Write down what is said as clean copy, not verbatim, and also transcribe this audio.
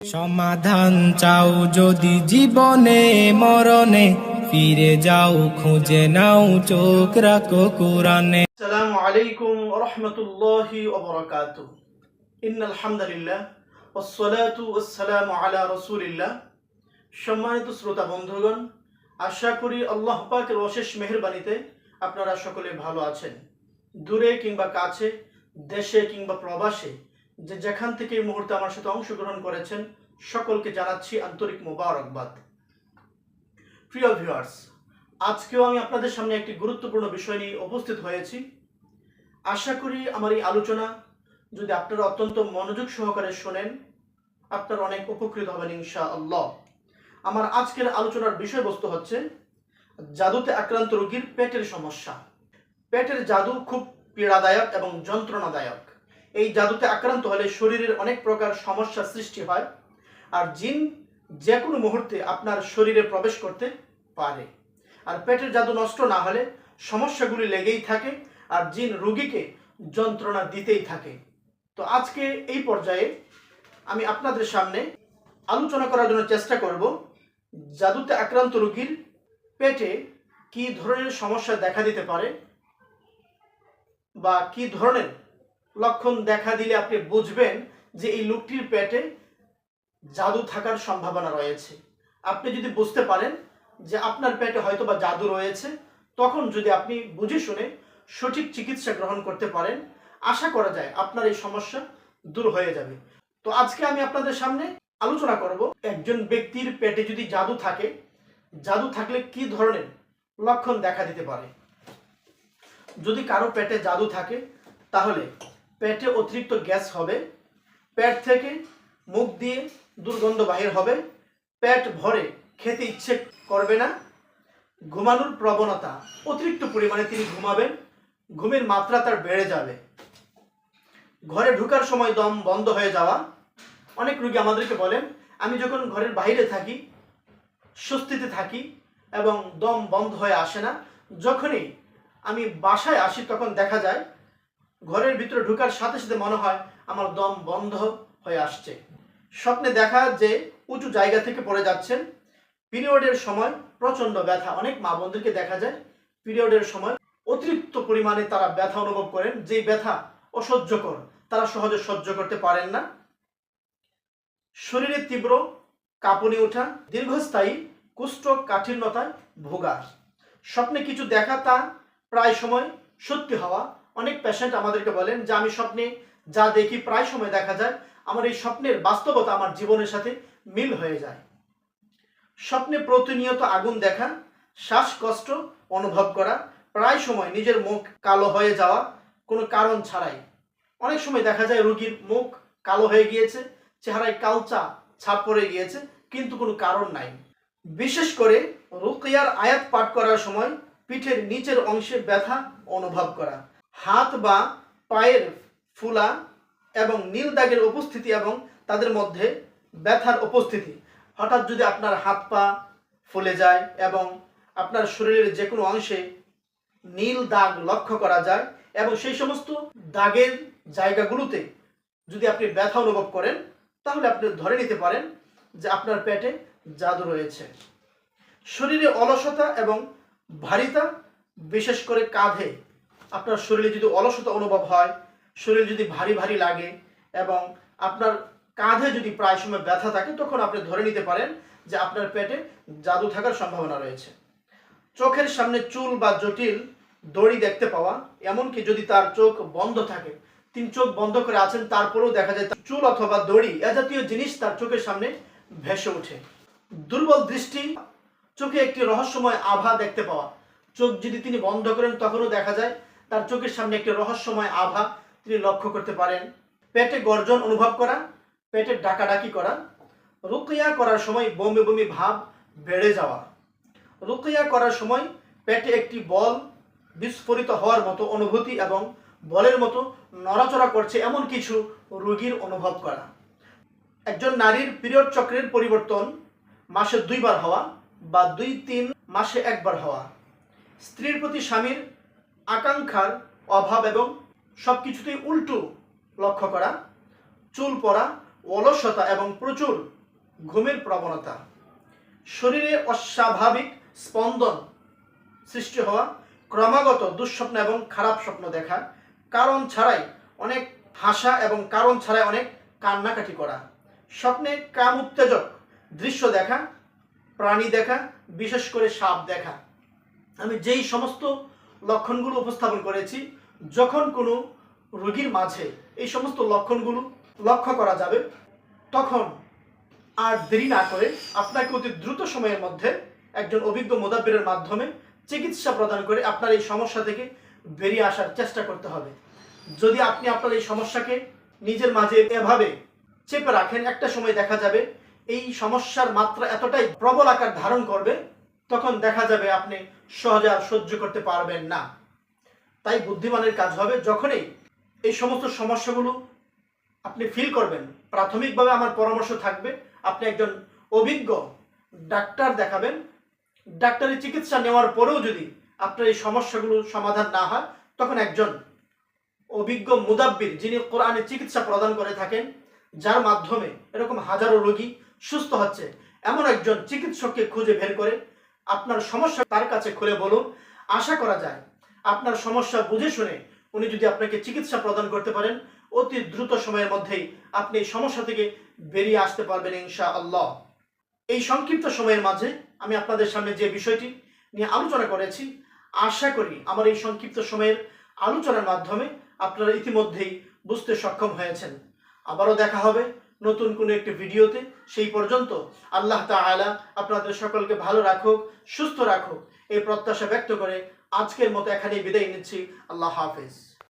সমাধান চাও যদি জীবনে মরণে, ফিরে যাও খুঁজে নাও চোখ রাখো কোরআনে। আসসালামু আলাইকুম ওয়া রাহমাতুল্লাহি ওয়া বারাকাতুহু। ইন্নাল হামদুলিল্লাহ ওয়াসসালাতু ওয়াসসালামু আলা রাসূলিল্লাহ। সম্মানিত শ্রোতা বন্ধুগণ, আশা করি আল্লাহ পাকের অশেষ মেহেরবানিতে আপনারা সকলে ভালো আছেন। দূরে কিংবা কাছে, দেশে কিংবা প্রবাসে, যে যেখান থেকে এই মুহূর্তে আমার সাথে অংশগ্রহণ করেছেন, সকলকে জানাচ্ছি আন্তরিক মোবারকবাদ। প্রিয় ভিউয়ার্স, আজকেও আমি আপনাদের সামনে একটি গুরুত্বপূর্ণ বিষয় নিয়ে উপস্থিত হয়েছি। আশা করি আমার এই আলোচনা যদি আপনারা অত্যন্ত মনোযোগ সহকারে শোনেন, আপনারা অনেক উপকৃত হবেন ইনশাআল্লাহ। আমার আজকের আলোচনার বিষয়বস্তু হচ্ছে জাদুতে আক্রান্ত রোগীর পেটের সমস্যা। পেটের জাদু খুব পীড়াদায়ক এবং যন্ত্রণাদায়ক। এই জাদুতে আক্রান্ত হলে শরীরের অনেক প্রকার সমস্যা সৃষ্টি হয়, আর জিন যে কোনো মুহূর্তে আপনার শরীরে প্রবেশ করতে পারে। আর পেটের জাদু নষ্ট না হলে সমস্যাগুলি লেগেই থাকে, আর জিন রোগীকে যন্ত্রণা দিতেই থাকে। তো আজকে এই পর্যায়ে আমি আপনাদের সামনে আলোচনা করার জন্য চেষ্টা করব জাদুতে আক্রান্ত রোগীর পেটে কি ধরনের সমস্যা দেখা দিতে পারে, বা কি ধরনের লক্ষণ দেখা দিলে আপনি বুঝবেন যে এই লোকটির পেটে জাদু থাকার সম্ভাবনা রয়েছে। আপনি যদি বুঝতে পারেন যে আপনার পেটে হয়তো বা জাদু রয়েছে, তখন যদি আপনি বুঝে শুনে সঠিক চিকিৎসা গ্রহণ করতে পারেন, আশা করা যায় আপনার এই সমস্যা দূর হয়ে যাবে। তো আজকে আমি আপনাদের সামনে আলোচনা করব একজন ব্যক্তির পেটে যদি জাদু থাকে, জাদু থাকলে কি ধরনের লক্ষণ দেখা দিতে পারে। যদি কারো পেটে জাদু থাকে তাহলে পেটে অতিরিক্ত গ্যাস হবে, পেট থেকে মুখ দিয়ে দুর্গন্ধ বাহির হবে, পেট ভরে খেতে ইচ্ছে করবে না, ঘুমানোর প্রবণতা, অতিরিক্ত পরিমাণে তিনি ঘুমাবেন, ঘুমের মাত্রা তার বেড়ে যাবে, ঘরে ঢোকার সময় দম বন্ধ হয়ে যাওয়া। অনেক রোগী আমাদেরকে বলেন, আমি যখন ঘরের বাইরে থাকি স্বস্তিতে থাকি এবং দম বন্ধ হয়ে আসে না, যখনই আমি বাসায় আসি তখন দেখা যায় ঘরের ভিতরে ঢোকার সাথে সাথে মনে হয় আমার দম বন্ধ হয়ে আসছে। স্বপ্নে দেখা যে উঁচু জায়গা থেকে পড়ে যাচ্ছেন। পিরিয়ডের সময় প্রচণ্ড ব্যথা, অনেক মা বোনদেরকে দেখা যায় পিরিয়ডের সময় অতিরিক্ত পরিমাণে তারা ব্যথা অনুভব করেন, যে ব্যথা অসহ্যকর, তারা সহজে সহ্য করতে পারেন না। শরীরে তীব্র কাঁপুনি ওঠা, দীর্ঘস্থায়ী কোষ্ঠকাঠিন্যতায় ভোগা, স্বপ্নে কিছু দেখা তা প্রায় সময় সত্যি হওয়া। অনেক পেশেন্ট আমাদেরকে বলেন যে আমি স্বপ্নে যা দেখি প্রায় সময় দেখা যায় আমার এই স্বপ্নের বাস্তবতা আমার জীবনের সাথে মিল হয়ে যায়। স্বপ্নে প্রতিনিয়ত আগুন দেখা, শ্বাসকষ্ট অনুভব করা, প্রায় সময় নিজের মুখ কালো হয়ে যাওয়া কোনো কারণ ছাড়াই। অনেক সময় দেখা যায় রোগীর মুখ কালো হয়ে গিয়েছে, চেহারায় কালচা ছাপ পড়ে গিয়েছে, কিন্তু কোনো কারণ নাই। বিশেষ করে রুকিয়ার আয়াত পাঠ করার সময় পিঠের নিচের অংশে ব্যথা অনুভব করা, হাত বা পায়ের ফুলা এবং নীল দাগের উপস্থিতি এবং তাদের মধ্যে ব্যথার উপস্থিতি। হঠাৎ যদি আপনার হাত পা ফুলে যায় এবং আপনার শরীরের যে কোনো অংশে নীল দাগ লক্ষ্য করা যায় এবং সেই সমস্ত দাগের জায়গাগুলোতে যদি আপনি ব্যথা অনুভব করেন, তাহলে আপনি ধরে নিতে পারেন যে আপনার পেটে জাদু রয়েছে। শরীরে অলসতা এবং ভারিতা, বিশেষ করে কাঁধে, আপনার শরীরে যদি অলসতা অনুভব হয়, শরীর যদি ভারী ভারী লাগে এবং আপনার কাঁধে যদি প্রায় সময় ব্যথা থাকে, তখন আপনি ধরে নিতে পারেন যে আপনার পেটে জাদু থাকার সম্ভাবনা রয়েছে। চোখের সামনে চুল বা জটিল দড়ি দেখতে পাওয়া, এমনকি যদি তার চোখ বন্ধ থাকে, তিনি চোখ বন্ধ করে আছেন তারপরেও দেখা যায় চুল অথবা দড়ি এ জাতীয় জিনিস তার চোখের সামনে ভেসে ওঠে। দুর্বল দৃষ্টি, চোখে একটি রহস্যময় আভা দেখতে পাওয়া, চোখ যদি তিনি বন্ধ করেন তখনও দেখা যায় তার চোখের সামনে একটি রহস্যময় আভা তিনি লক্ষ্য করতে পারেন। পেটে গর্জন অনুভব করা, পেটে ডাকাডাকি করা, রুকিয়া করার সময় বমি বমি ভাব বেড়ে যাওয়া, রুকিয়া করার সময় পেটে একটি বল বিস্ফোরিত হওয়ার মতো অনুভূতি এবং বলের মতো নড়াচড়া করছে এমন কিছু রোগীর অনুভব করা। একজন নারীর পিরিয়ড চক্রের পরিবর্তন মাসে 2 বার হওয়া বা 2-3 মাসে 1 বার হওয়া, স্ত্রীর প্রতি স্বামীর আকাঙ্ক্ষার অভাব এবং সব কিছুতেই উল্টো লক্ষ্য করা, চুল পড়া, অলসতা এবং প্রচুর ঘুমের প্রবণতা, শরীরে অস্বাভাবিক স্পন্দন সৃষ্টি হওয়া, ক্রমাগত দুঃস্বপ্ন এবং খারাপ স্বপ্ন দেখা, কারণ ছাড়াই অনেক হাসা এবং কারণ ছাড়াই অনেক কান্নাকাটি করা, স্বপ্নে কাম উত্তেজক দৃশ্য দেখা, প্রাণী দেখা, বিশেষ করে সাপ দেখা। আমি যেই সমস্ত লক্ষণগুলো উপস্থাপন করেছি, যখন কোনো রোগীর মাঝে এই সমস্ত লক্ষণগুলো লক্ষ্য করা যাবে, তখন আর দেরি না করে আপনাকে অতি দ্রুত সময়ের মধ্যে একজন অভিজ্ঞ মুদাব্বিরের মাধ্যমে চিকিৎসা প্রদান করে আপনার এই সমস্যা থেকে বেরিয়ে আসার চেষ্টা করতে হবে। যদি আপনি আপনার এই সমস্যাকে নিজের মাঝে এভাবে চেপে রাখেন, একটা সময় দেখা যাবে এই সমস্যার মাত্রা এতটাই প্রবল আকার ধারণ করবে, তখন দেখা যাবে আপনি সহজে আর সহ্য করতে পারবেন না। তাই বুদ্ধিমানের কাজ হবে, যখনই এই সমস্ত সমস্যাগুলো আপনি ফিল করবেন, প্রাথমিকভাবে আমার পরামর্শ থাকবে আপনি একজন অভিজ্ঞ ডাক্তার দেখাবেন। ডাক্তারি চিকিৎসা নেওয়ার পরেও যদি আপনার এই সমস্যাগুলো সমাধান না হয়, তখন একজন অভিজ্ঞ মুদাব্বির, যিনি কোরআনে চিকিৎসা প্রদান করে থাকেন, যার মাধ্যমে এরকম হাজারো রোগী সুস্থ হচ্ছে, এমন একজন চিকিৎসককে খুঁজে বের করে আপনার সমস্যা তার কাছে খুলে বলুন। আশা করা যায় আপনার সমস্যা বুঝে শুনে উনি যদি আপনাকে চিকিৎসা প্রদান করতে পারেন, অতি দ্রুত সময়ের মধ্যেই আপনি এই সমস্যা থেকে বেরিয়ে আসতে পারবেন ইনশাআল্লাহ। এই সংক্ষিপ্ত সময়ের মাঝে আমি আপনাদের সামনে যে বিষয়টি নিয়ে আলোচনা করেছি, আশা করি আমার এই সংক্ষিপ্ত সময়ের আলোচনার মাধ্যমে আপনারা ইতিমধ্যেই বুঝতে সক্ষম হয়েছেন। আবারও দেখা হবে নতুন কোনো একটি ভিডিওতে। সেই পর্যন্ত আল্লাহ তাআলা আপনাদের সকলকে ভালো রাখুক, সুস্থ রাখুক, এই প্রত্যাশা ব্যক্ত করে আজকের মতো এখানেই বিদায় নিচ্ছি। আল্লাহ হাফেজ।